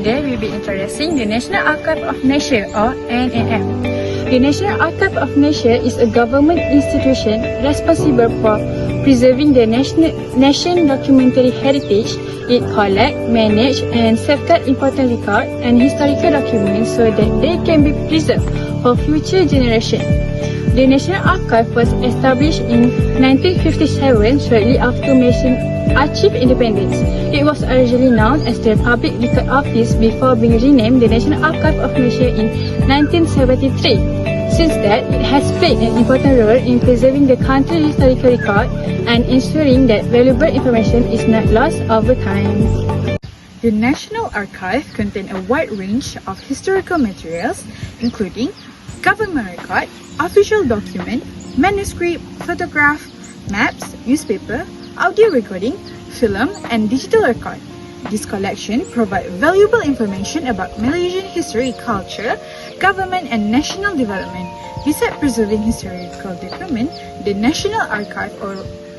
today we'll be introducing the National Archive of Malaysia or NAM. The National Archive of Malaysia is a government institution responsible for preserving the nation documentary heritage. It collects, manages and safeguards important records and historical documents so that they can be preserved for future generations. The National Archive was established in 1957, shortly after Malaysia achieved independence. It was originally known as the Public Record Office before being renamed the National Archive of Malaysia in 1973. Since that, it has played an important role in preserving the country's historical record and ensuring that valuable information is not lost over time. The National Archive contains a wide range of historical materials, including government record, official document, manuscript, photograph, maps, newspaper, audio recording, film, and digital record. This collection provides valuable information about Malaysian history, culture, government, and national development. Besides preserving historical documents, the National Archive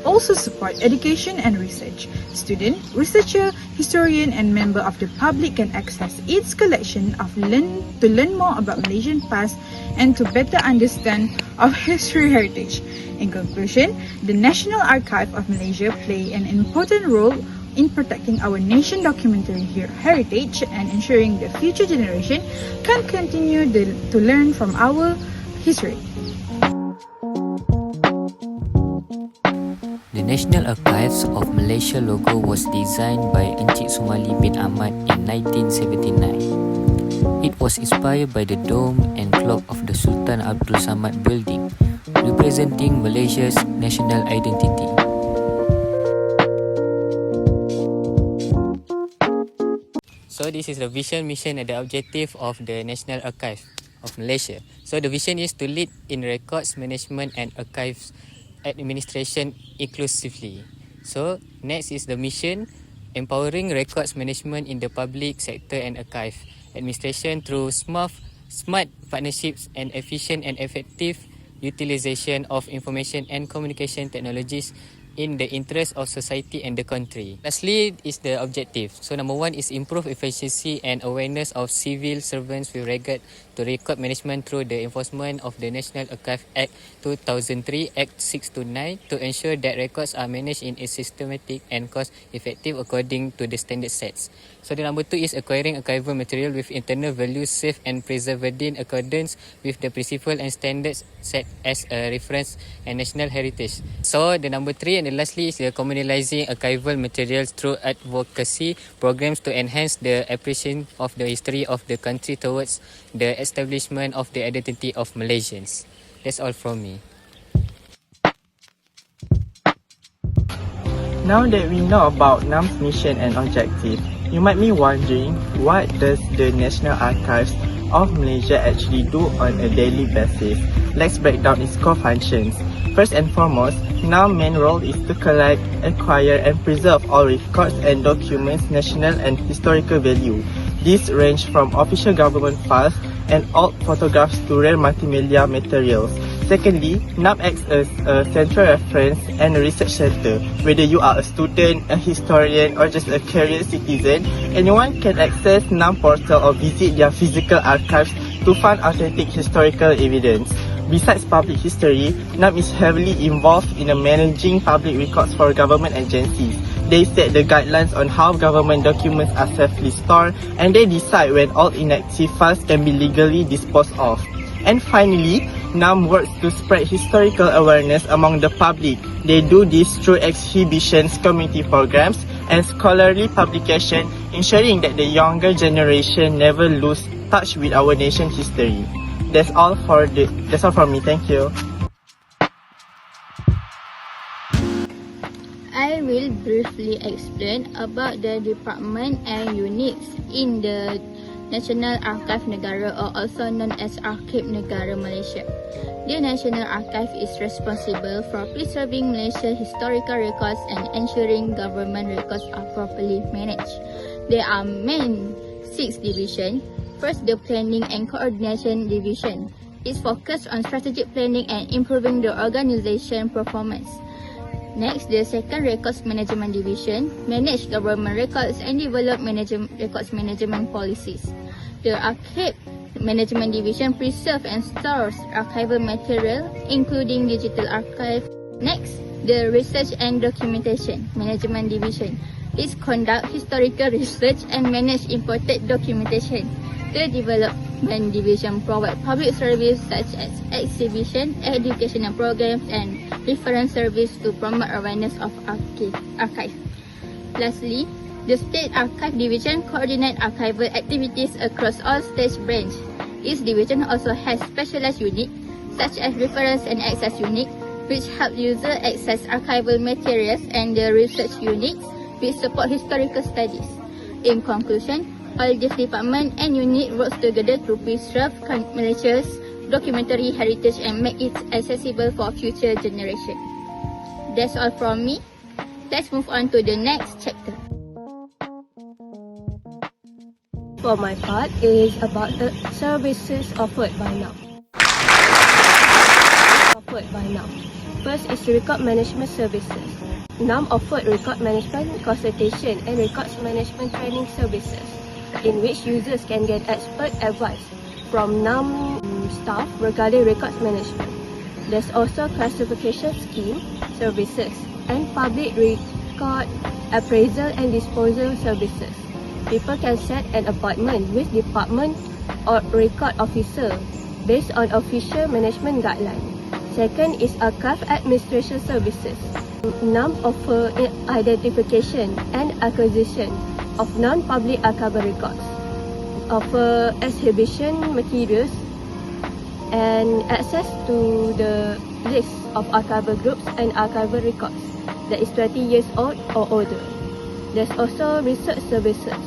also supports education and research. Students, researchers, historians, and members of the public can access its collection to learn more about Malaysian past and to better understand of history heritage. In conclusion, the National Archive of Malaysia plays an important role in protecting our nation documentary heritage and ensuring the future generation can continue to learn from our history. The National Archives of Malaysia logo was designed by Encik Sumali bin Ahmad in 1979. It was inspired by the dome and clock of the Sultan Abdul Samad building, representing Malaysia's national identity. So this is the vision, mission and the objective of the National Archive of Malaysia. So the vision is to lead in records management and archives administration inclusively. So next is the mission, empowering records management in the public sector and archive administration through smart partnerships and efficient and effective utilization of information and communication technologies in the interest of society and the country. Lastly is the objective. So number one is improve efficiency and awareness of civil servants with regard to record management through the enforcement of the National Archive Act 2003, Act 629 to ensure that records are managed in a systematic and cost-effective according to the standard sets. So the number two is acquiring archival material with internal values safe and preserved in accordance with the principles and standards set as a reference and national heritage. So the number three and lastly is the communalizing archival materials through advocacy programs to enhance the appreciation of the history of the country towards the establishment of the identity of Malaysians. That's all from me. Now that we know about NAM's mission and objective, you might be wondering, what does the National Archives of Malaysia actually do on a daily basis? Let's break down its core functions. First and foremost, NAM's main role is to collect, acquire and preserve all records and documents national and historical value. These range from official government files and old photographs to rare multimedia materials. Secondly, NAM acts as a central reference and a research center. Whether you are a student, a historian or just a curious citizen, anyone can access NAM portal or visit their physical archives to find authentic historical evidence. Besides public history, NAM is heavily involved in managing public records for government agencies. They set the guidelines on how government documents are safely stored and they decide when all inactive files can be legally disposed of. And finally, NAM works to spread historical awareness among the public. They do this through exhibitions, community programs, and scholarly publication, ensuring that the younger generation never lose touch with our nation's history. That's all from me. Thank you. I will briefly explain about the department and units in the National Archive Negara, or also known as Archive Negara Malaysia. The National Archive is responsible for preserving Malaysia's historical records and ensuring government records are properly managed. There are main 6 divisions. First, the Planning and Coordination Division. It's focused on strategic planning and improving the organization performance. Next, the second Records Management Division manage government records and develop records management policies. The Archive Management Division preserve and stores archival material, including digital archive. Next, the Research and Documentation Management Division is conduct historical research and manage imported documentation. The Development Division provide public service such as exhibition, educational programs, and reference service to promote awareness of archive. Lastly, the State Archive Division coordinate archival activities across all state branches. Each division also has specialized units such as reference and access unit, which help users access archival materials, and the research units, which support historical studies. In conclusion, all these departments and units work together to preserve Malaysia's documentary heritage and make it accessible for future generations. That's all from me. Let's move on to the next chapter. For my part is about the services offered by now. First is record management services. NAM offered record management consultation and records management training services, in which users can get expert advice from NAM staff regarding records management. There's also classification scheme services and public record appraisal and disposal services. People can set an appointment with department or record officer based on official management guidelines. Second is archive administration services. NAM offer identification and acquisition of non-public archival records, offer exhibition materials, and access to the list of archival groups and archival records that is 20 years old or older. There's also research services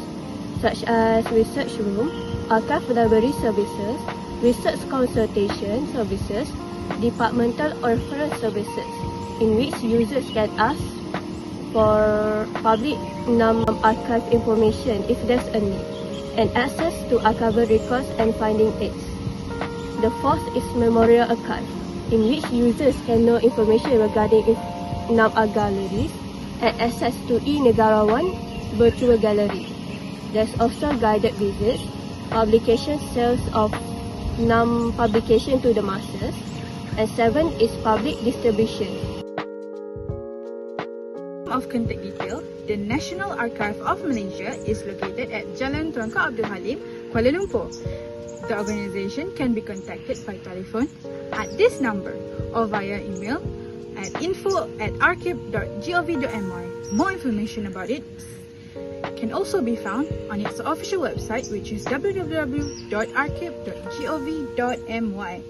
such as research room, archive library services, research consultation services, departmental or reference services, in which users can ask for public NAM archive information if there's a need, and access to archival records and finding aids. The fourth is memorial archive, in which users can know information regarding NAM art galleries and access to e-Negarawan virtual gallery. There's also guided visits, publication sales of NAM publication to the masses, and 7 is public distribution. Of contact detail, the National Archive of Malaysia is located at Jalan Tuanka Abdul Halim, Kuala Lumpur. The organisation can be contacted by telephone at this number or via email at info@archive.gov.my. More information about it can also be found on its official website, which is www.archive.gov.my.